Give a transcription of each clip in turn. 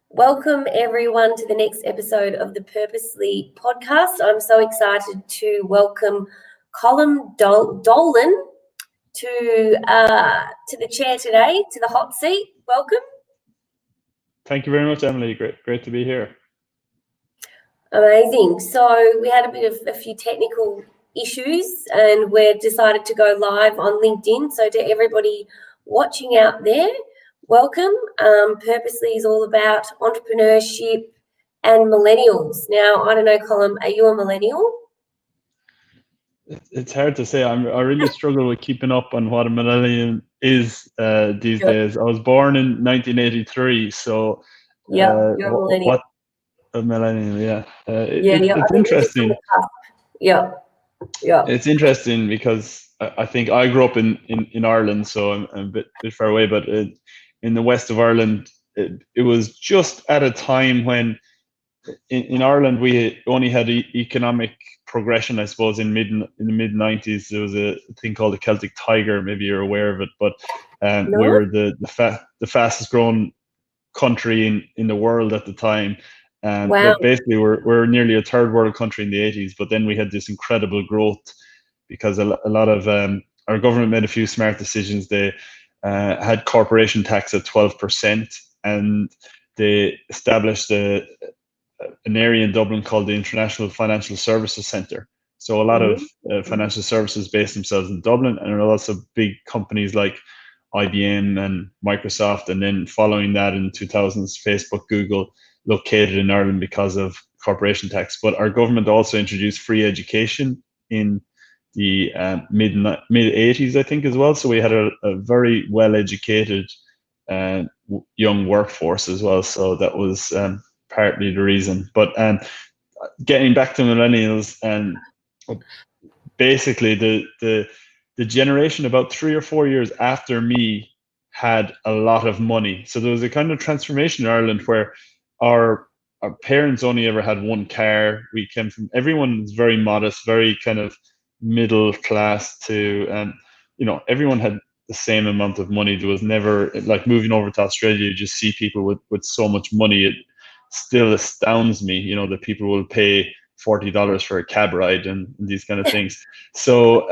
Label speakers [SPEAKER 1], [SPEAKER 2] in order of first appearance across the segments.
[SPEAKER 1] Welcome everyone to the next episode of the Purposely podcast. I'm so excited to welcome Colm Dolan to the chair today, to the hot seat. Welcome.
[SPEAKER 2] Thank you very much, Emily. Great to be here.
[SPEAKER 1] Amazing. So we had a few technical issues and we've decided to go live on LinkedIn. So to everybody watching out there, welcome. Purposely is all about entrepreneurship and millennials. Now, I don't know, Colm, are you a millennial?
[SPEAKER 2] It's hard to say. I really struggle with keeping up on what a millennial is these days. I was born in 1983, so
[SPEAKER 1] you're a millennial.
[SPEAKER 2] What a millennial, yeah. It's interesting.
[SPEAKER 1] Yeah.
[SPEAKER 2] It's interesting because I think I grew up in Ireland, so I'm a bit far away, but in the west of Ireland, it was just at a time when in Ireland we only had economic progression, I suppose. In the mid 90s, there was a thing called the Celtic Tiger. Maybe you're aware of it, but we were the fastest growing country in the world at the time.
[SPEAKER 1] Wow.
[SPEAKER 2] But basically, we're nearly a third world country in the 80s. But then we had this incredible growth because a lot of our government made a few smart decisions. They had corporation tax at 12%, and they established an area in Dublin called the International Financial Services Centre. So a lot of financial services based themselves in Dublin, and there are also big companies like IBM and Microsoft. And then following that in 2000s, Facebook, Google, located in Ireland because of corporation tax. But our government also introduced free education in the mid 80s, I think, as well. So we had a very well educated young workforce as well. So that was partly the reason. But getting back to millennials, and basically the generation about 3 or 4 years after me had a lot of money. So there was a kind of transformation in Ireland where our parents only ever had one car. We came from, everyone was very modest, very kind of middle class to, everyone had the same amount of money. There was never, like, moving over to Australia, you just see people with so much money. It still astounds me, that people will pay $40 for a cab ride and these kind of things. So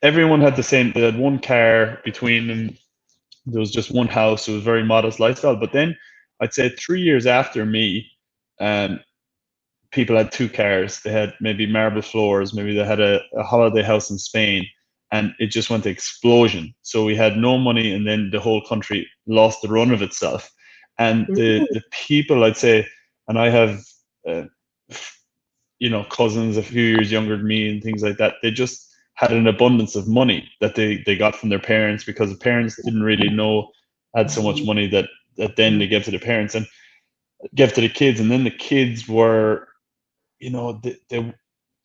[SPEAKER 2] everyone had the same, they had one car between them. There was just one house. It was very modest lifestyle. But then I'd say 3 years after me, people had two cars. They had maybe marble floors. Maybe they had a holiday house in Spain, and it just went to explosion. So we had no money, and then the whole country lost the run of itself. And the people, I'd say, and I have, cousins a few years younger than me and things like that, they just had an abundance of money that they got from their parents, because the parents didn't really had so much money that then they gave to the parents and gave to the kids. And then the kids were,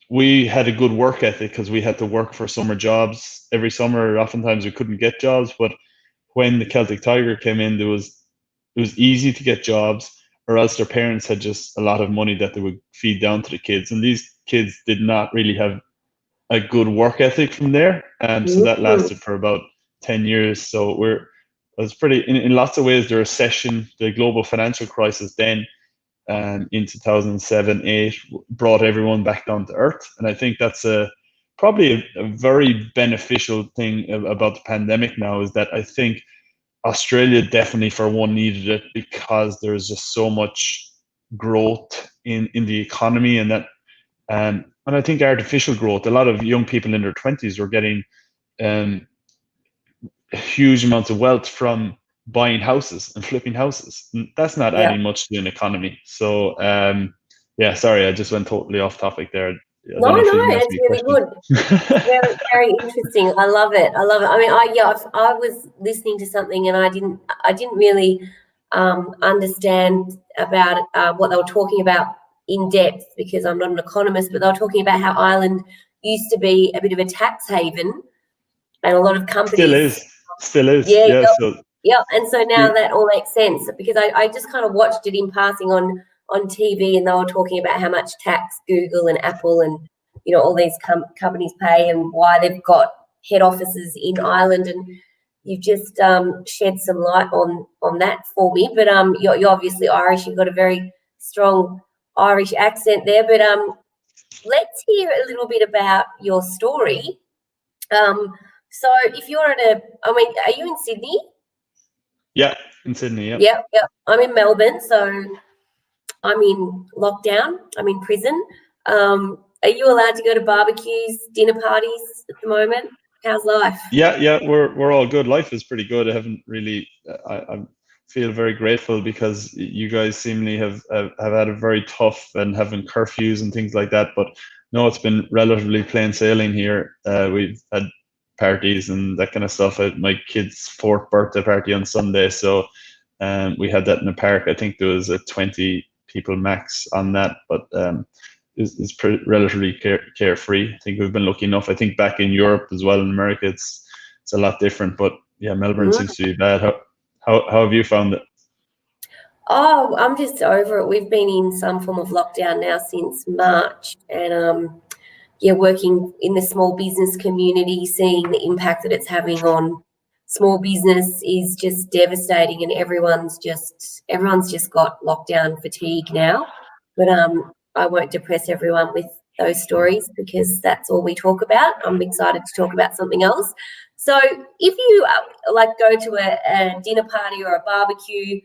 [SPEAKER 2] we had a good work ethic because we had to work for summer jobs every summer. Oftentimes we couldn't get jobs, but when the Celtic Tiger came in, it was easy to get jobs, or else their parents had just a lot of money that they would feed down to the kids. And these kids did not really have a good work ethic from there. So that lasted for about 10 years. So it was pretty, in lots of ways, the recession, the global financial crisis then in 2007-8 brought everyone back down to earth. And I think that's probably a very beneficial thing about the pandemic now, is that I think Australia definitely, for one, needed it, because there's just so much growth in the economy, and that and I think artificial growth. A lot of young people in their 20s were getting huge amounts of wealth from buying houses and flipping houses. That's not adding much to an economy. So sorry, I just went totally off topic there.
[SPEAKER 1] No, it's really good. Very, very interesting. I love it. I mean, I was listening to something and I didn't really understand about what they were talking about in depth, because I'm not an economist, but they were talking about how Ireland used to be a bit of a tax haven, and a lot of companies
[SPEAKER 2] still is.
[SPEAKER 1] And so now that all makes sense, because I just kind of watched it in passing on TV, and they were talking about how much tax Google and Apple and all these companies pay, and why they've got head offices in Ireland. And you've just shed some light on that for me. But you're obviously Irish. You've got a very strong Irish accent there. But let's hear a little bit about your story. So if you're are you in Sydney?
[SPEAKER 2] Yeah, in Sydney. Yeah.
[SPEAKER 1] Yep. I'm in Melbourne, so I'm in lockdown. I'm in prison. Are you allowed to go to barbecues, dinner parties at the moment? How's life?
[SPEAKER 2] Yeah, we're all good. Life is pretty good. I haven't really. I feel very grateful because you guys seemingly have had a very tough and having curfews and things like that. But no, it's been relatively plain sailing here. We've had parties and that kind of stuff. At my kid's 4th birthday party on Sunday, so we had that in the park. I think there was a 20 people max on that, but is relatively carefree. I think we've been lucky enough. I think back in Europe as well, in America, it's a lot different. But yeah, Melbourne seems to be bad. How have you found it?
[SPEAKER 1] Oh, I'm just over it. We've been in some form of lockdown now since March, and working in the small business community, seeing the impact that it's having on small business is just devastating, and everyone's just got lockdown fatigue now. But I won't depress everyone with those stories because that's all we talk about. I'm excited to talk about something else. So if you go to a dinner party or a barbecue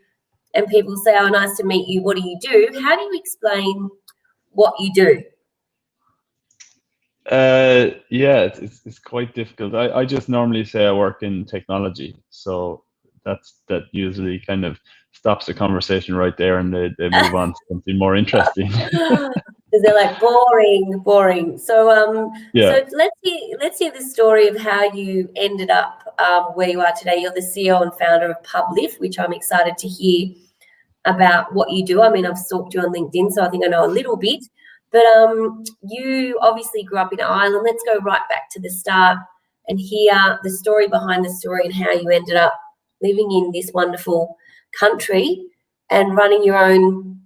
[SPEAKER 1] and people say, "Oh, nice to meet you, what do you do?" How do you explain what you do?
[SPEAKER 2] Yeah, it's quite difficult. I just normally say I work in technology, so that usually kind of stops the conversation right there, and they move on to something more interesting.
[SPEAKER 1] Because they're like boring. So
[SPEAKER 2] Yeah.
[SPEAKER 1] so let's hear the story of how you ended up where you are today. You're the CEO and founder of Publift, which I'm excited to hear about what you do. I mean, I've stalked you on LinkedIn, so I think I know a little bit. But you obviously grew up in Ireland. Let's go right back to the start and hear the story behind the story and how you ended up living in this wonderful country and running your own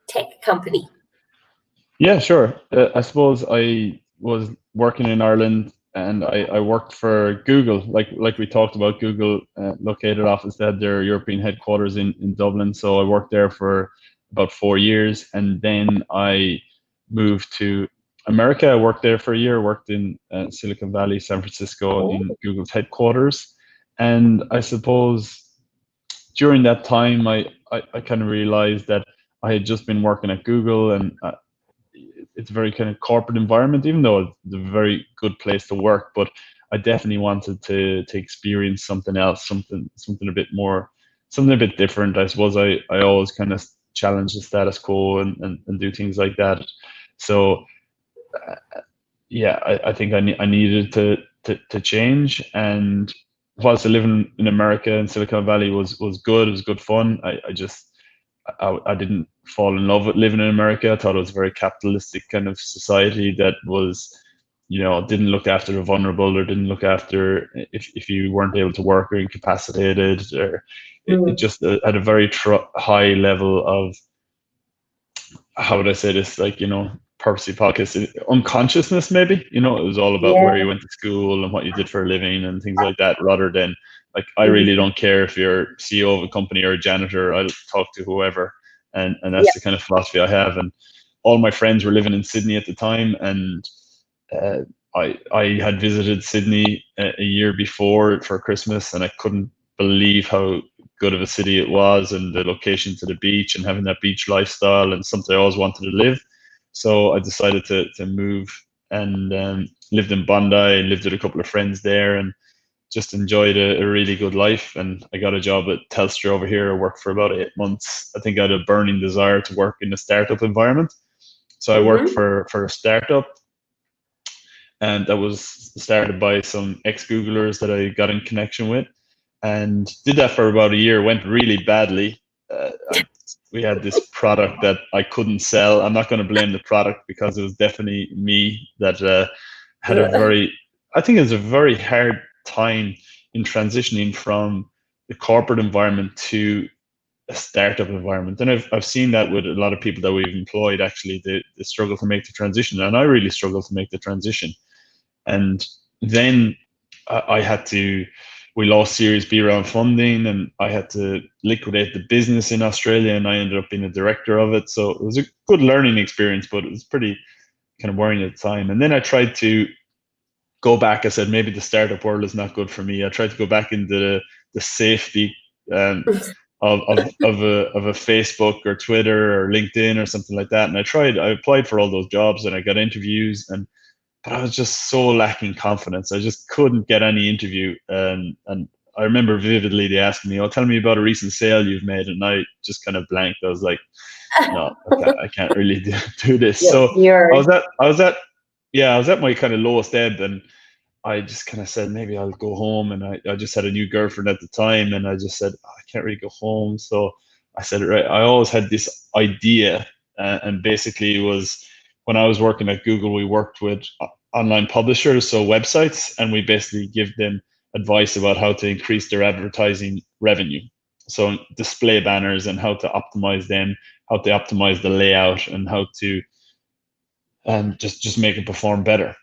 [SPEAKER 1] tech company.
[SPEAKER 2] Yeah, sure. I suppose I was working in Ireland, and I worked for Google, like we talked about. Google located office, they had their European headquarters in Dublin. So I worked there for about 4 years, and then I moved to America. I worked there for a year. Worked in Silicon Valley, San Francisco, in Google's headquarters. And I suppose during that time, I kind of realized that I had just been working at Google, and it's a very kind of corporate environment, even though it's a very good place to work. But I definitely wanted to experience something else, something a bit more, something a bit different. I suppose I always kind of challenge the status quo and do things like that. So yeah, I think I needed to change. And whilst living in America and Silicon Valley was good, it was good fun. I didn't fall in love with living in America. I thought it was a very capitalistic kind of society that was, didn't look after the vulnerable, or didn't look after if you weren't able to work or incapacitated, or it just had a very high level of, how would I say this, purposely podcast, unconsciousness maybe. It was all about where you went to school and what you did for a living and things like that, rather than I really don't care if you're CEO of a company or a janitor. I'll talk to whoever, and that's the kind of philosophy I have. And all my friends were living in Sydney at the time, and I had visited Sydney a year before for Christmas, and I couldn't believe how good of a city it was, and the location to the beach, and having that beach lifestyle, and something I always wanted to live. So I decided to move, and lived in Bondi, lived with a couple of friends there, and just enjoyed a really good life. And I got a job at Telstra over here. I worked for about 8 months. I think I had a burning desire to work in a startup environment. So I worked for a startup, and that was started by some ex-Googlers that I got in connection with, and did that for about a year. Went really badly. We had this product that I couldn't sell. I'm not going to blame the product, because it was definitely me that had I think it was a very hard time in transitioning from the corporate environment to a startup environment. And I've seen that with a lot of people that we've employed, actually, they struggle to make the transition. And I really struggled to make the transition. And then I had to we lost Series B round funding, and I had to liquidate the business in Australia, and I ended up being a director of it. So it was a good learning experience, but it was pretty kind of worrying at the time. And then I tried to go back. I said, maybe the startup world is not good for me. I tried to go back into the safety of a Facebook or Twitter or LinkedIn or something like that. And I applied for all those jobs, and I got interviews, but I was just so lacking confidence. I just couldn't get any interview. And I remember vividly they asked me, "Oh, tell me about a recent sale you've made," and I just kind of blanked. I was like, "No, I can't really do this."
[SPEAKER 1] Yeah,
[SPEAKER 2] so I was at my kind of lowest ebb, and I just kind of said, maybe I'll go home. And I just had a new girlfriend at the time, and I just said, I can't really go home. So I said, right, I always had this idea, and basically it was when I was working at Google, we worked with online publishers, so websites, and we basically give them advice about how to increase their advertising revenue. So display banners and how to optimize them, how to optimize the layout, and how to just make it perform better.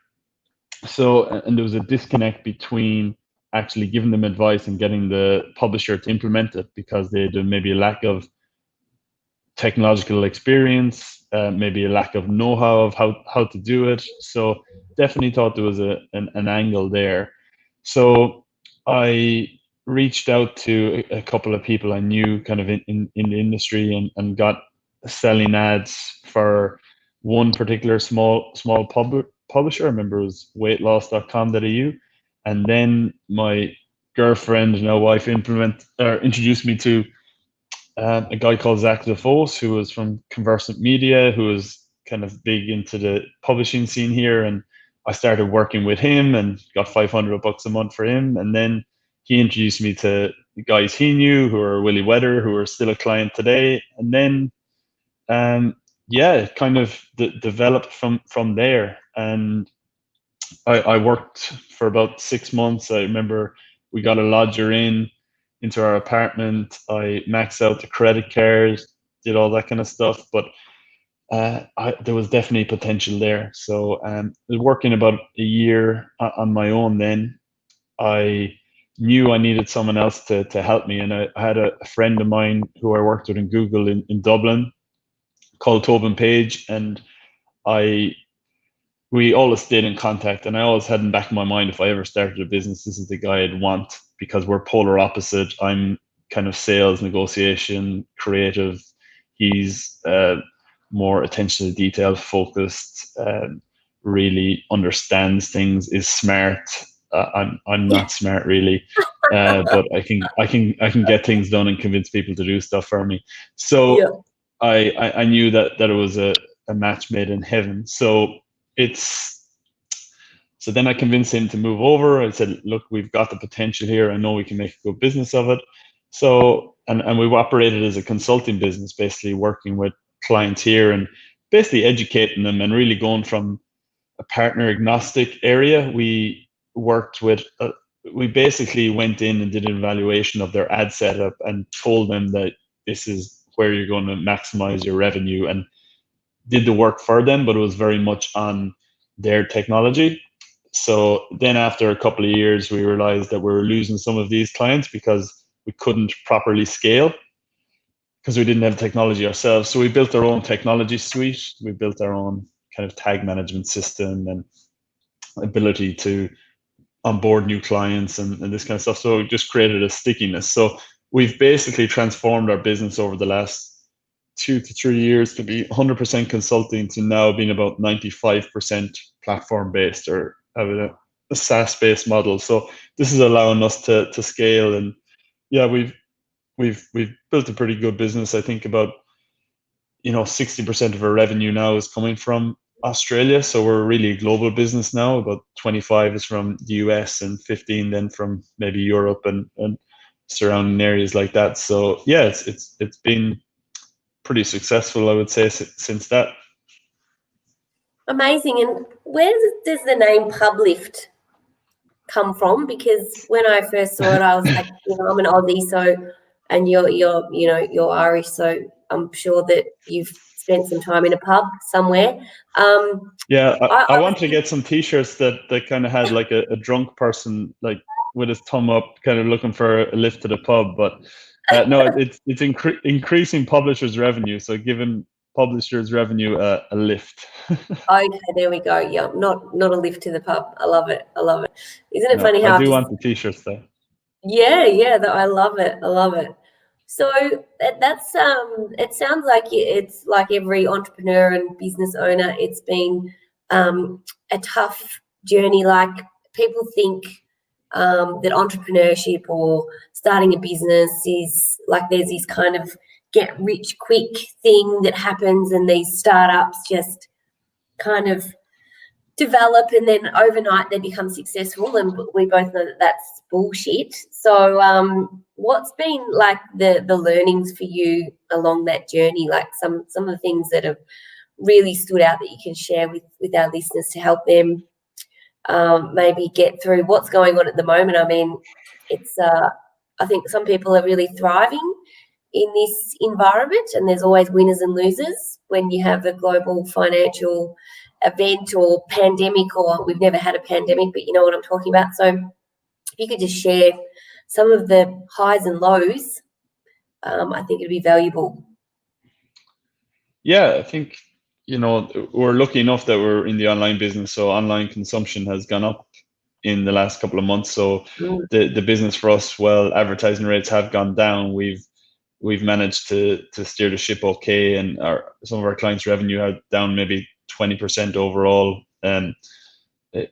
[SPEAKER 2] So, and there was a disconnect between actually giving them advice and getting the publisher to implement it, because they had maybe a lack of technological experience, maybe a lack of know-how of how to do it. So definitely thought there was an angle there. So I reached out to a couple of people I knew kind of in the industry, and got selling ads for one particular small publisher. I remember it was weightloss.com.au. And then my girlfriend, now wife, introduced me to a guy called Zach DeFos, who was from Conversant Media, who was kind of big into the publishing scene here. And I started working with him and got $500 a month for him. And then he introduced me to the guys he knew, who are Willie Weather, who are still a client today. And then, it kind of developed from there. And I worked for about 6 months. I remember we got a lodger into our apartment. I maxed out the credit cards, did all that kind of stuff. But there was definitely potential there. So I was working about a year on my own then. I knew I needed someone else to help me. And I had a friend of mine who I worked with in Google in Dublin called Tobin Page. And we always stayed in contact, and I always had in the back of my mind, if I ever started a business, this is the guy I'd want, because we're polar opposite. I'm kind of sales, negotiation, creative. He's more attention to detail focused, really understands things, is smart. I'm not smart really, but I can get things done and convince people to do stuff for me. So I knew that it was a match made in heaven. So then I convinced him to move over. I said, look, we've got the potential here. I know we can make a good business of it. So, and we've operated as a consulting business, basically working with clients here and basically educating them, and really going from a partner agnostic area. We worked with, we basically went in and did an evaluation of their ad setup and told them that this is where you're going to maximize your revenue, and did the work for them, but it was very much on their technology. So then after a couple of years, we realized that we were losing some of these clients because we couldn't properly scale, because we didn't have technology ourselves. So we built our own technology suite. We built our own kind of tag management system and ability to onboard new clients and this kind of stuff. So it just created a stickiness. So we've basically transformed our business over the last 2 to 3 years to be 100% consulting, to now being about 95% platform based, or having a SaaS based model. So this is allowing us to scale. And yeah, we've built a pretty good business. I think about 60% of our revenue now is coming from Australia. So we're really a global business now. About 25 is from the US, and 15 then from maybe Europe and surrounding areas like that. So yeah, it's been pretty successful, I would say, since that.
[SPEAKER 1] Amazing. And where does the name Publift come from? Because when I first saw it, I was like, I'm an Aussie, so, and you're Irish, so I'm sure that you've spent some time in a pub somewhere.
[SPEAKER 2] I want to get some T-shirts that kind of had like a drunk person like with his thumb up, kind of looking for a lift to the pub. But no, it's increasing publishers' revenue, so giving publishers' revenue a lift.
[SPEAKER 1] Okay, there we go. Yeah, not a lift to the pub. I love it. I love it. Isn't it funny how
[SPEAKER 2] I do want the t-shirts though.
[SPEAKER 1] Yeah, I love it. I love it. So that's it sounds like it's like every entrepreneur and business owner, it's been a tough journey. Like people think that entrepreneurship or starting a business is like there's this kind of get rich quick thing that happens, and these startups just kind of develop and then overnight they become successful, and we both know that that's bullshit. So what's been like the learnings for you along that journey, like some of the things that have really stood out that you can share with our listeners to help them maybe get through what's going on at the moment? I mean, it's I think some people are really thriving in this environment, and there's always winners and losers when you have a global financial event or pandemic, or we've never had a pandemic, but you know what I'm talking about. So if you could just share some of the highs and lows, I think it'd be valuable.
[SPEAKER 2] Yeah, I think, we're lucky enough that we're in the online business, so online consumption has gone up in the last couple of months. So the business for us, well, advertising rates have gone down. We've managed to steer the ship okay, and some of our clients' revenue are down maybe 20% overall a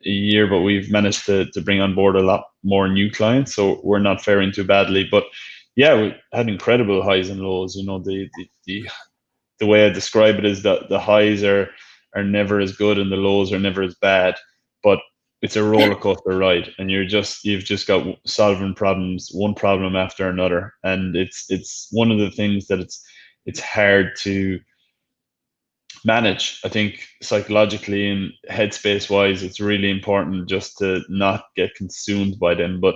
[SPEAKER 2] year, but we've managed to bring on board a lot more new clients, so we're not faring too badly. But yeah, we had incredible highs and lows. The way I describe it is that the highs are never as good and the lows are never as bad, but it's a roller coaster ride, and you've just got solving problems, one problem after another, and it's one of the things that it's hard to manage. I think psychologically and headspace wise, it's really important just to not get consumed by them. But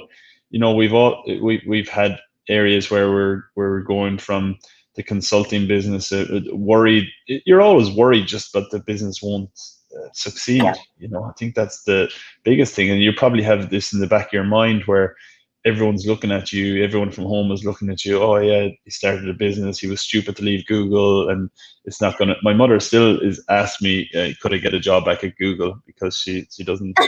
[SPEAKER 2] we've had areas where we're going from the consulting business, worried. You're always worried just that the business won't succeed.
[SPEAKER 1] Yeah.
[SPEAKER 2] I think that's the biggest thing, and you probably have this in the back of your mind where everyone's looking at you, everyone from home is looking at you. Oh yeah, he started a business, he was stupid to leave Google, and it's not gonna. My mother still is asked me, could I get a job back at Google, because she doesn't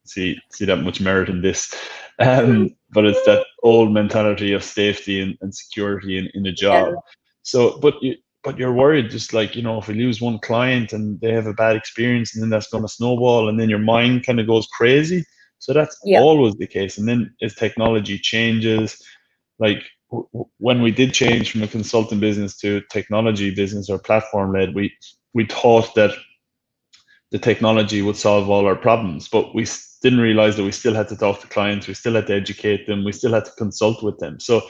[SPEAKER 2] see that much merit in this. But it's that old mentality of safety and security in a job.
[SPEAKER 1] Yeah.
[SPEAKER 2] So but you're worried, just like, if we lose one client and they have a bad experience, and then that's going to snowball, and then your mind kind of goes crazy. So that's always the case. And then as technology changes, like when we did change from a consulting business to technology business or platform led, we thought that the technology would solve all our problems, but we didn't realize that we still had to talk to clients, we still had to educate them, we still had to consult with them. So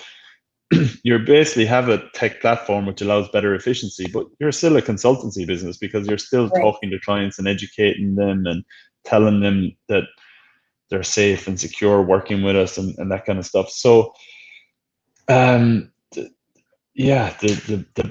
[SPEAKER 2] you basically have a tech platform which allows better efficiency, but you're still a consultancy business, because you're still talking to clients and educating them and telling them that they're safe and secure working with us and that kind of stuff. So the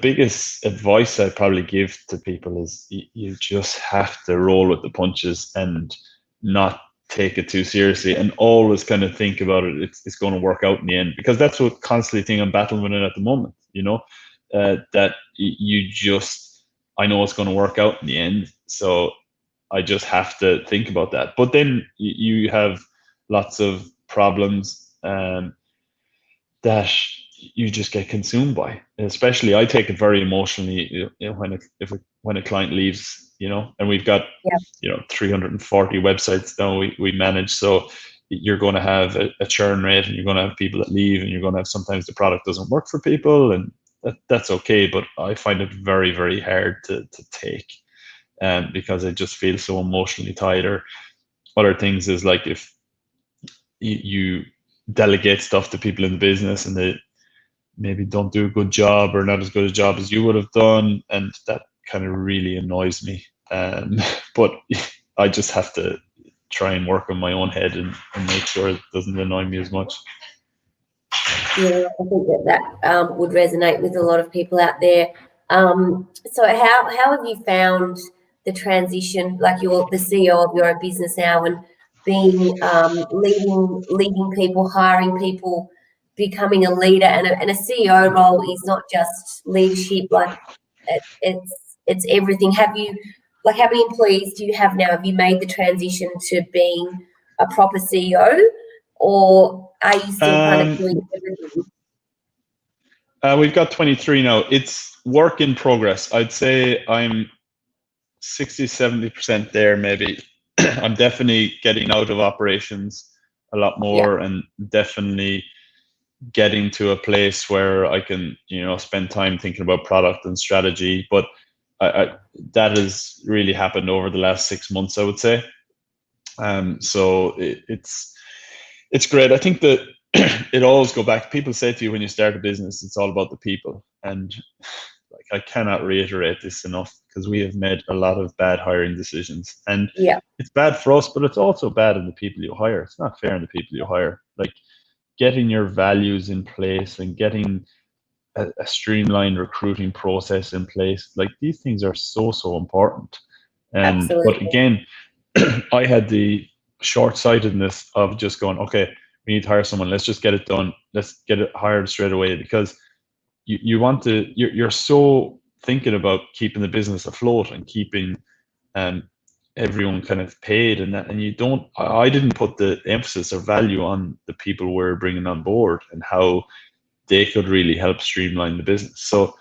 [SPEAKER 2] biggest advice I probably give to people is you just have to roll with the punches and not take it too seriously, and always kind of think about it. It's going to work out in the end, because that's what constantly thing I'm battling with it at the moment. That I know it's going to work out in the end, so I just have to think about that. But then you have lots of problems that you just get consumed by. Especially, I take it very emotionally when a client leaves. And we've got 340 websites now we manage. So you're going to have a churn rate, and you're going to have people that leave, and you're going to have sometimes the product doesn't work for people, and that's okay. But I find it very, very hard to take. Because I just feel so emotionally tied. Or other things is like if you delegate stuff to people in the business and they maybe don't do a good job, or not as good a job as you would have done, and that kind of really annoys me. But I just have to try and work on my own head and make sure it doesn't annoy me as much.
[SPEAKER 1] Yeah, I think that would resonate with a lot of people out there. So how have you found the transition? Like, you're the CEO of your own business now, and being leading people, hiring people, becoming a leader, and a CEO role is not just leadership. Like it's everything. Have you, like, how many employees do you have now? Have you made the transition to being a proper CEO, or are you still kind of doing everything?
[SPEAKER 2] We've got 23 now. It's work in progress. I'd say I'm 60-70% there, maybe. I'm definitely getting out of operations a lot more, and definitely getting to a place where I can, spend time thinking about product and strategy. But that has really happened over the last 6 months, I would say. So it's great. I think that it always go back. People say to you when you start a business, it's all about the people, and like I cannot reiterate this enough, because we have made a lot of bad hiring decisions, and it's bad for us, but it's also bad in the people you hire. It's not fair in the people you hire. Like, getting your values in place and getting a streamlined recruiting process in place, like, these things are so important. And but again, I had the short-sightedness of just going, okay, we need to hire someone. Let's just get it done. Let's get it hired straight away, because you want to. You're so thinking about keeping the business afloat and keeping everyone kind of paid, and that, and you don't. I didn't put the emphasis or value on the people we're bringing on board and how they could really help streamline the business. So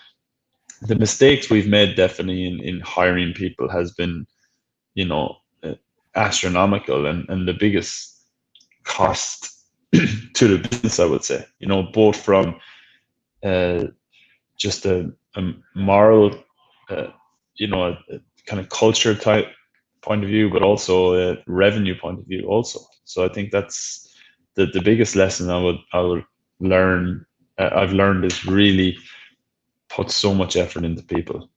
[SPEAKER 2] the mistakes we've made definitely in hiring people has been, astronomical, and the biggest cost to the business, I would say, both from just a moral, a kind of culture type point of view, but also a revenue point of view also. So I think that's the biggest lesson I would learn. I've learned is really put so much effort into people.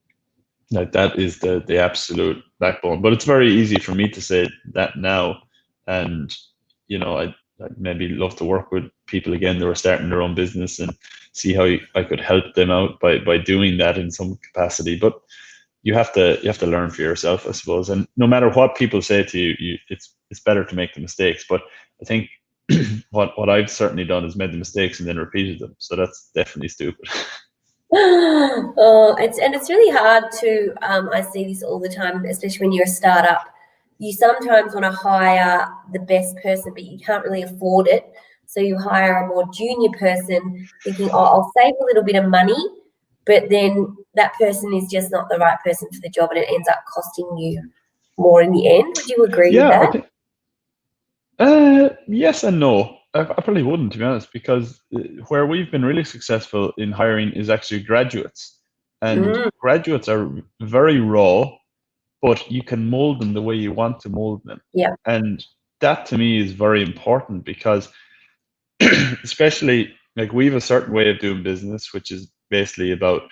[SPEAKER 2] Like, that is the absolute backbone. But it's very easy for me to say that now, and I'd maybe love to work with people again that were starting their own business and see how I could help them out by doing that in some capacity. But you have to learn for yourself, I suppose. And no matter what people say to you, it's better to make the mistakes. But I think what I've certainly done is made the mistakes and then repeated them. So that's definitely stupid.
[SPEAKER 1] It's really hard to. I see this all the time, especially when you're a startup. You sometimes want to hire the best person, but you can't really afford it. So you hire a more junior person, thinking, "Oh, I'll save a little bit of money," but then that person is just not the right person for the job, and it ends up costing you more in the end. Would you agree with that?
[SPEAKER 2] I think, yes and no. I probably wouldn't, to be honest, because where we've been really successful in hiring is actually graduates. And graduates are very raw, but you can mold them the way you want to mold them.
[SPEAKER 1] Yeah.
[SPEAKER 2] And that to me is very important, because especially, like, we have a certain way of doing business, which is basically about,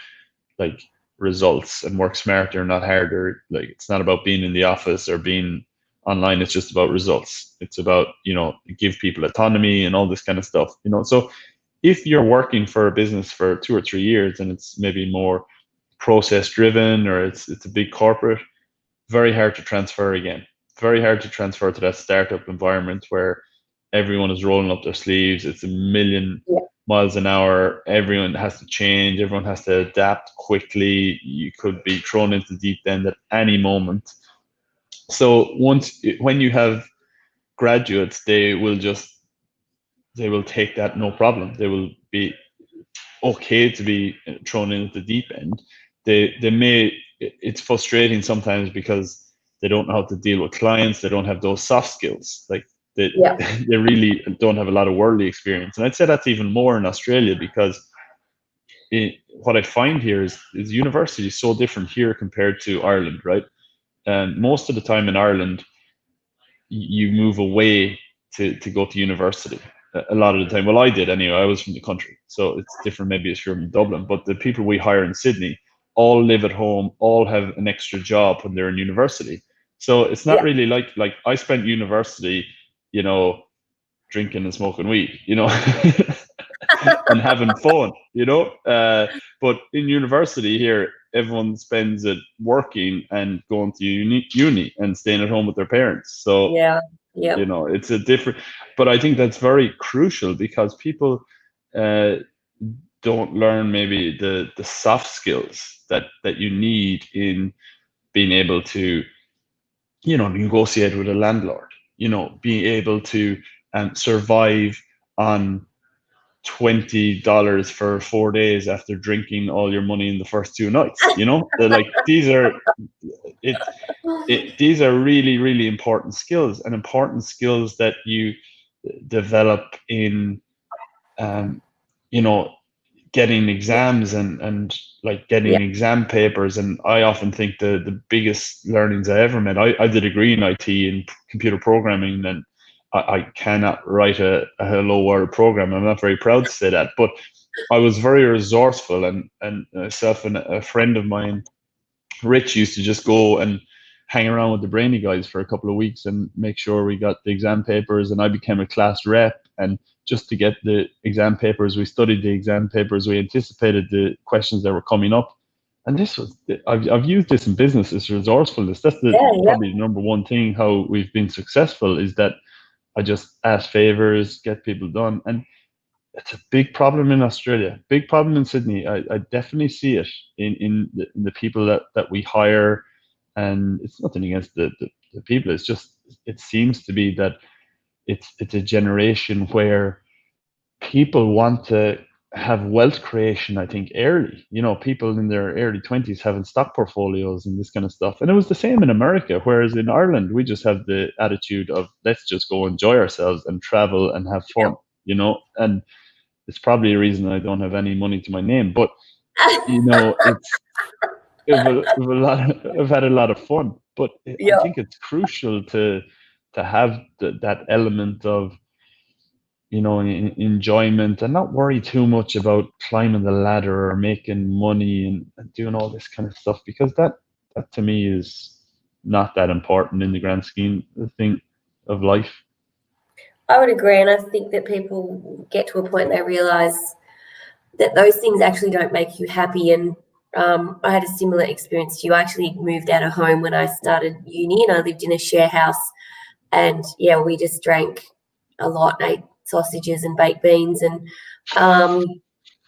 [SPEAKER 2] like, results and work smarter, not harder. Like, it's not about being in the office or being online. It's just about results. It's about, give people autonomy and all this kind of stuff, So if you're working for a business for 2 or 3 years and it's maybe more process driven, or it's a big corporate, very hard to transfer again. Very hard to transfer to that startup environment where everyone is rolling up their sleeves. It's a million miles an hour. Everyone has to change. Everyone has to adapt quickly. You could be thrown into the deep end at any moment. So when you have graduates, they will take that no problem. They will be okay to be thrown into the deep end. It's frustrating sometimes because they don't know how to deal with clients. They don't have those soft skills. Like, they really don't have a lot of worldly experience. And I'd say that's even more in Australia, because what I find here is university is so different here compared to Ireland, right? And most of the time in Ireland, you move away to go to university a lot of the time. Well, I did anyway. I was from the country, so it's different maybe if you're in Dublin. But the people we hire in Sydney all live at home, all have an extra job when they're in university. So it's not really like I spent university, drinking and smoking weed, and having fun, but in university here, everyone spends it working and going to uni and staying at home with their parents. So
[SPEAKER 1] Yeah.
[SPEAKER 2] You know, it's a different, but I think that's very crucial because people don't learn maybe the soft skills that you need in being able to, you know, negotiate with a landlord, you know, being able to survive on $20 for 4 days after drinking all your money in the first 2 nights. You know, they're like, these are these are really, really important skills, and important skills that you develop in you know, getting exams and like getting
[SPEAKER 1] Yeah.
[SPEAKER 2] exam papers. And I often think the biggest learnings I ever made, I did a degree in IT in computer programming, and I cannot write a hello world program. I'm not very proud to say that, but I was very resourceful, and myself and a friend of mine, Rich, used to just go and hang around with the brainy guys for a couple of weeks and make sure we got the exam papers. And I became a class rep. And just to get the exam papers, we studied the exam papers. We anticipated the questions that were coming up. And this was, I've used this in business, this resourcefulness. That's probably the number one thing how we've been successful, is that I just ask favors, get people done. And it's a big problem in Australia, big problem in Sydney. I definitely see it in the people that we hire. And it's nothing against the people. It's just, it seems to be that it's a generation where people want to have wealth creation, I think, early. You know, people in their early 20s having stock portfolios and this kind of stuff. And it was the same in America, whereas in Ireland, we just have the attitude of, let's just go enjoy ourselves and travel and have fun, you know. And it's probably a reason I don't have any money to my name, but you know, I've had a lot of fun. But I think it's crucial to have that element of, you know, enjoyment, and not worry too much about climbing the ladder or making money and doing all this kind of stuff, because that to me is not that important in the grand scheme of life.
[SPEAKER 1] I would agree, and I think that people get to a point they realise that those things actually don't make you happy. And I had a similar experience to you. I actually moved out of home when I started uni, and I lived in a share house. And yeah, we just drank a lot, ate sausages and baked beans. And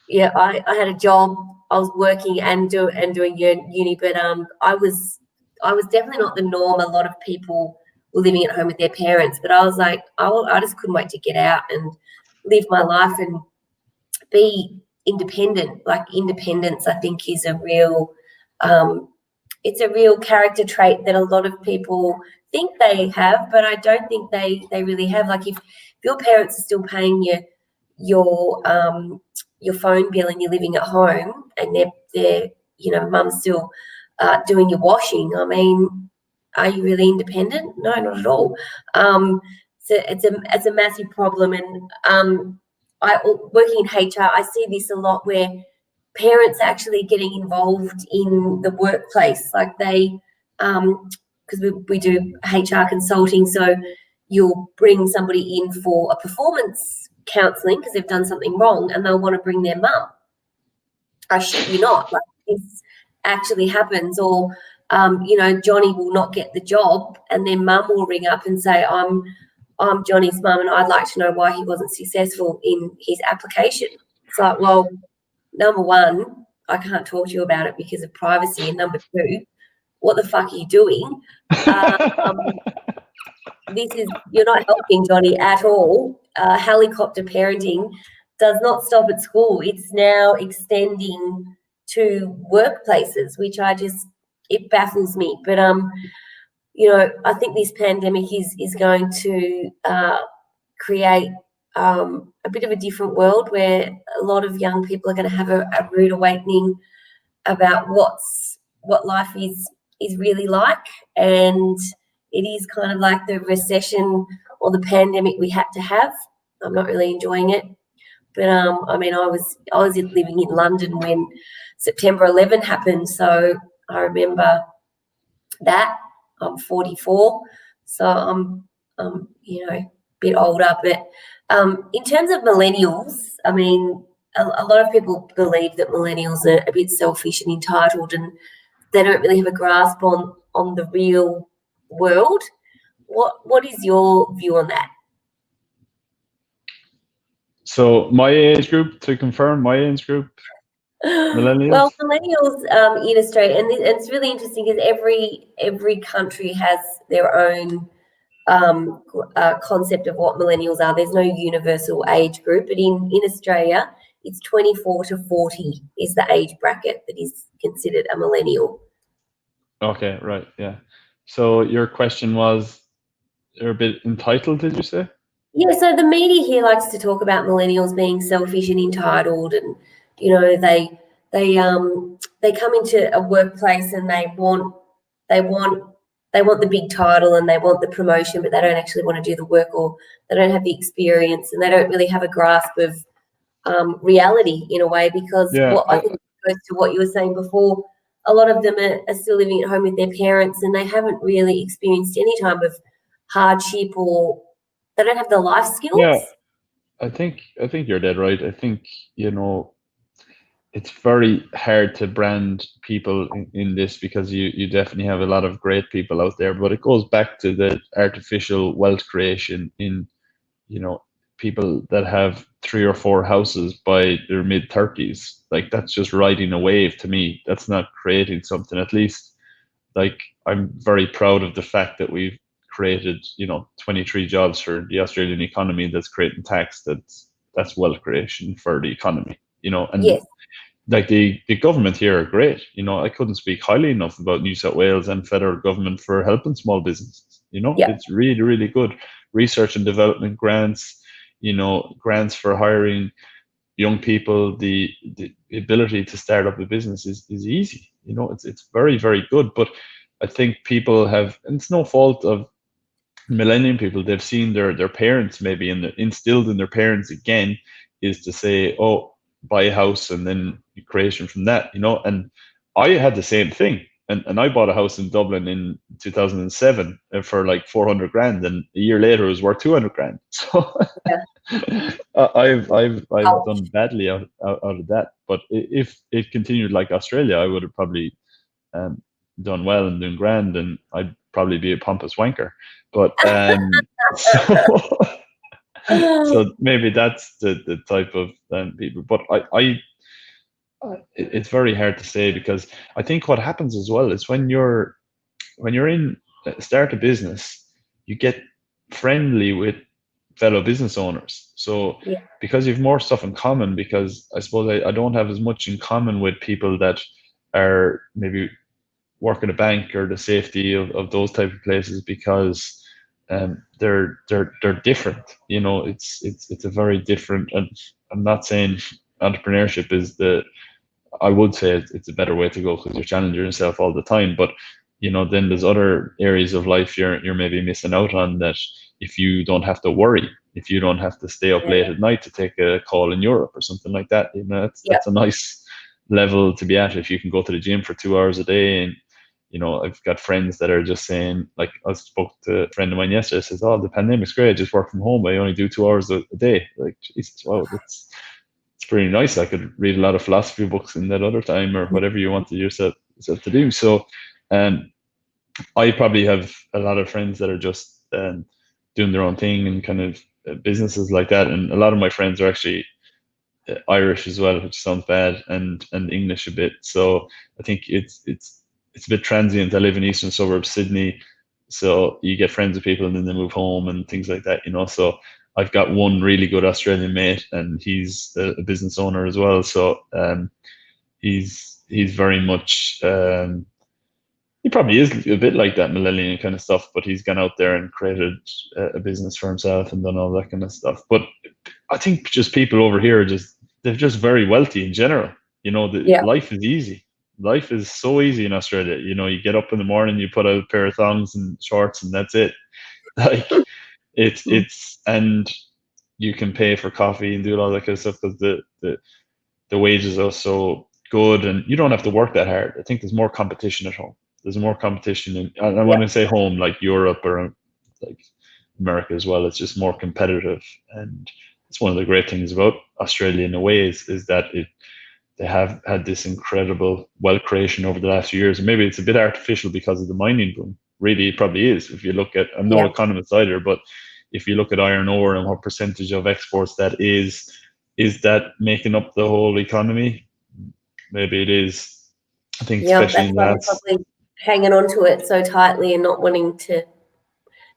[SPEAKER 1] yeah, I had a job. I was working and doing uni, but I was definitely not the norm. A lot of people were living at home with their parents, but I was like, I just couldn't wait to get out and live my life and be independent. Like, independence, I think, is a real it's a real character trait that a lot of people think they have, but I don't think they really have. Like, if your parents are still paying your phone bill and you're living at home, and they're you know, mum's still doing your washing, I mean, are you really independent? No, not at all. So it's a massive problem. And working in HR, I see this a lot, where parents are actually getting involved in the workplace. Like, they because we do HR consulting, so you'll bring somebody in for a performance counselling because they've done something wrong, and they'll want to bring their mum. I shit you not, like, this actually happens. Or you know, Johnny will not get the job, and then mum will ring up and say, I'm Johnny's mum, and I'd like to know why he wasn't successful in his application. It's like, well, number one, I can't talk to you about it because of privacy, and number two, what the fuck are you doing? You're not helping Johnny at all. Helicopter parenting does not stop at school. It's now extending to workplaces, which it baffles me. But you know, I think this pandemic is going to create a bit of a different world, where a lot of young people are going to have a rude awakening about what life is really like. And it is kind of like the recession or the pandemic we had to have. I'm not really enjoying it. But I mean, I was living in London when September 11 happened, so I remember that. I'm 44, so I'm you know, a bit older. But in terms of millennials, I mean, a lot of people believe that millennials are a bit selfish and entitled, and they don't really have a grasp on the real world. What is your view on that?
[SPEAKER 2] So my age group, to confirm, my age group, millennials?
[SPEAKER 1] Well, millennials in Australia, and it's really interesting because every country has their own concept of what millennials are. There's no universal age group, but in Australia, it's 24 to 40 is the age bracket that is considered a millennial.
[SPEAKER 2] Okay, right, yeah. So your question was, they're a bit entitled, did you say?
[SPEAKER 1] Yeah, so the media here likes to talk about millennials being selfish and entitled, and you know they come into a workplace and they want the big title and they want the promotion, but they don't actually want to do the work, or they don't have the experience, and they don't really have a grasp of reality in a way, because
[SPEAKER 2] Yeah,
[SPEAKER 1] I think it goes to what you were saying before. A lot of them are still living at home with their parents, and they haven't really experienced any type of hardship, or they don't have the life skills.
[SPEAKER 2] yeah. I think you're dead right. I think, it's very hard to brand people in this, because you definitely have a lot of great people out there, but it goes back to the artificial wealth creation in, people that have 3 or 4 houses by their mid-30s. Like, that's just riding a wave to me. That's not creating something. At least, like, I'm very proud of the fact that we've created, 23 jobs for the Australian economy. That's creating tax. That's wealth creation for the economy. And
[SPEAKER 1] Yes.
[SPEAKER 2] like the government here are great. I couldn't speak highly enough about New South Wales and federal government for helping small businesses.
[SPEAKER 1] Yeah.
[SPEAKER 2] It's really, really good. Research and development grants, grants for hiring young people. The ability to start up a business is easy. It's very, very good. But I think people have, and it's no fault of millennium people, they've seen their parents maybe instilled in their parents again, is to say, oh, buy a house and then creation from that, and I had the same thing, and I bought a house in Dublin in 2007 for like 400 grand, and a year later it was worth 200 grand. So
[SPEAKER 1] Yeah.
[SPEAKER 2] I've done badly out of that. But if it continued like Australia, I would have probably done well and doing grand, and I'd probably be a pompous wanker. But so maybe that's the type of people. But it's very hard to say, because I think what happens as well is when you're in start a business, you get friendly with fellow business owners. So
[SPEAKER 1] Yeah.
[SPEAKER 2] because you've more stuff in common, because I suppose I don't have as much in common with people that are maybe work at a bank or the safety of those type of places, because they're different. It's a very different. And I'm not saying entrepreneurship is I would say it's a better way to go, because you're challenging yourself all the time. But then there's other areas of life you're maybe missing out on, that if you don't have to worry, if you don't have to stay up late at night to take a call in Europe or something like that, that's a nice level to be at. If you can go to the gym for 2 hours a day. And I've got friends that are just saying, like, I spoke to a friend of mine yesterday, says, oh, the pandemic's great, I just work from home, I only do 2 hours a day. Like, Jesus, wow, it's pretty nice. I could read a lot of philosophy books in that other time, or whatever you want yourself to do. So I probably have a lot of friends that are just doing their own thing, and kind of businesses like that. And a lot of my friends are actually Irish as well, which sounds bad, and English a bit. So I think it's a bit transient. I live in eastern suburbs Sydney, so you get friends with people and then they move home and things like that. So I've got one really good Australian mate, and he's a business owner as well. So he's very much he probably is a bit like that millennial kind of stuff, but he's gone out there and created a business for himself and done all that kind of stuff. But I think just people over here they're just very wealthy in general. Life is easy. Life is so easy in Australia. You get up in the morning, you put out a pair of thongs and shorts, and that's it. Like, it's and you can pay for coffee and do all that kind of stuff, because the wages are so good, and you don't have to work that hard. I think there's more competition at home. There's more competition, and when I say home, like Europe or like America as well, it's just more competitive. And it's one of the great things about Australia in a way, is that they have had this incredible wealth creation over the last few years. And maybe it's a bit artificial because of the mining boom. Really, it probably is. If you look at, I'm no economist either, but if you look at iron ore and what percentage of exports that is that making up the whole economy? Maybe it is. I think especially
[SPEAKER 1] that's why we're probably hanging on to it so tightly and not wanting to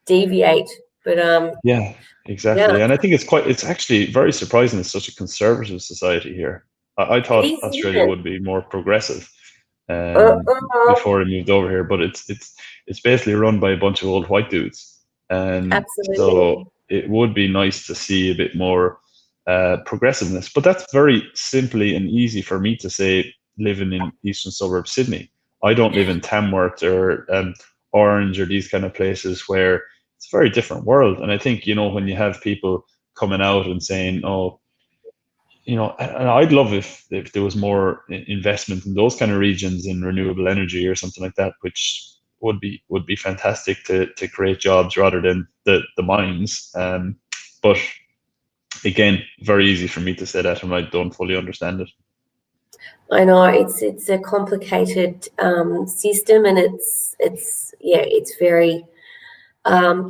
[SPEAKER 1] deviate. But
[SPEAKER 2] yeah, exactly. And I think it's actually very surprising it's such a conservative society here. I thought Australia would be more progressive before I moved over here, but it's basically run by a bunch of old white dudes.
[SPEAKER 1] Absolutely.
[SPEAKER 2] So it would be nice to see a bit more progressiveness. But that's very simply and easy for me to say, living in eastern suburbs Sydney. I don't live in Tamworth or Orange or these kind of places where it's a very different world. And I think, when you have people coming out and saying, oh, and I'd love if there was more investment in those kind of regions in renewable energy or something like that, which would be fantastic to create jobs rather than the mines. But again, very easy for me to say that, and I don't fully understand it.
[SPEAKER 1] I know it's a complicated system, and it's very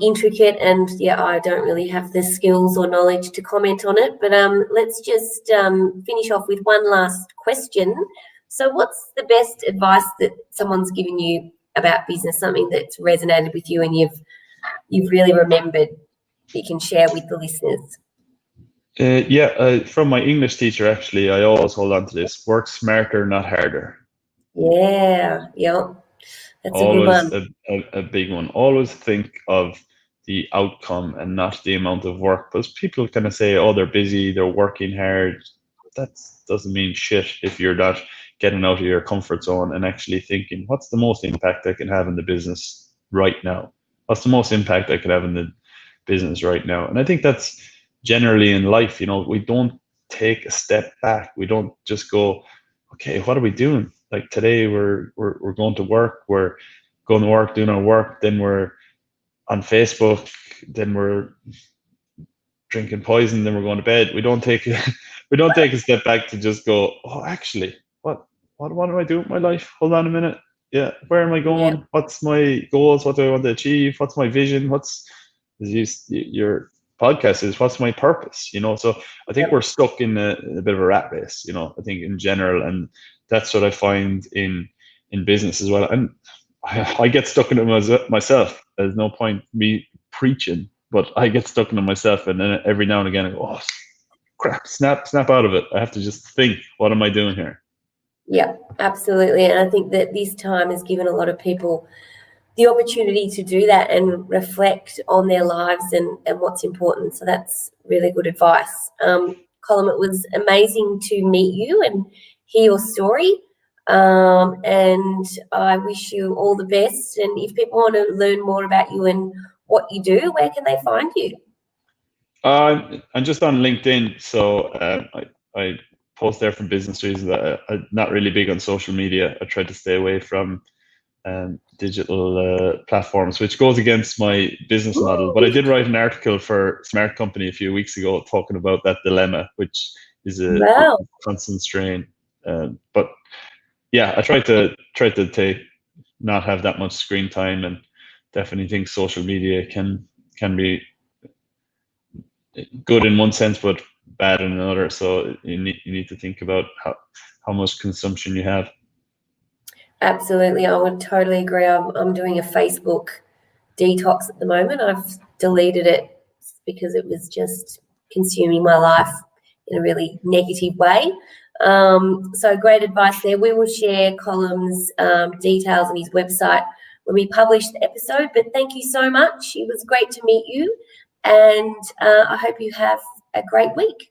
[SPEAKER 1] intricate, and I don't really have the skills or knowledge to comment on it. But let's just finish off with one last question. So, what's the best advice that someone's given you about business? Something that's resonated with you and you've really remembered that you can share with the listeners?
[SPEAKER 2] From my English teacher, actually, I always hold on to this: work smarter, not harder.
[SPEAKER 1] Yeah. That's
[SPEAKER 2] always
[SPEAKER 1] a good one.
[SPEAKER 2] a big one. Always think of the outcome and not the amount of work. Because people kind of say, oh, they're busy, they're working hard. That doesn't mean shit if you're not getting out of your comfort zone and actually thinking, what's the most impact I can have in the business right now? What's the most impact I can have in the business right now? And I think that's generally in life, we don't take a step back. We don't just go, okay, what are we doing? Like today we're going to work, doing our work, then we're on Facebook, then we're drinking poison, then we're going to bed. We don't take a step back to just go, oh, actually, what am I doing with my life? Hold on a minute. Yeah, where am I going? Yeah. What's my goals? What do I want to achieve? What's my vision? Your podcast is, what's my purpose? So I think we're stuck in a bit of a rat race, I think in general, and that's what I find in business as well. And I get stuck in it myself. There's no point me preaching, but I get stuck in it myself, and then every now and again I go, oh crap, snap out of it. I have to just think, what am I doing here?
[SPEAKER 1] Yeah, absolutely. And I think that this time has given a lot of people the opportunity to do that and reflect on their lives and what's important. So that's really good advice. Colm, it was amazing to meet you and hear your story. And I wish you all the best. And if people want to learn more about you and what you do, where can they find you?
[SPEAKER 2] I'm just on LinkedIn. So I post there for business reasons. I'm not really big on social media. I try to stay away from digital platforms, which goes against my business model. But I did write an article for Smart Company a few weeks ago talking about that dilemma, which is a constant strain. But yeah, I try to not have that much screen time, and definitely think social media can be good in one sense, but bad in another. So you need to think about how much consumption you have.
[SPEAKER 1] Absolutely, I would totally agree. I'm doing a Facebook detox at the moment. I've deleted it because it was just consuming my life in a really negative way. So great advice there. We will share Colm's details on his website when we publish the episode. But thank you so much. It was great to meet you, and I hope you have a great week.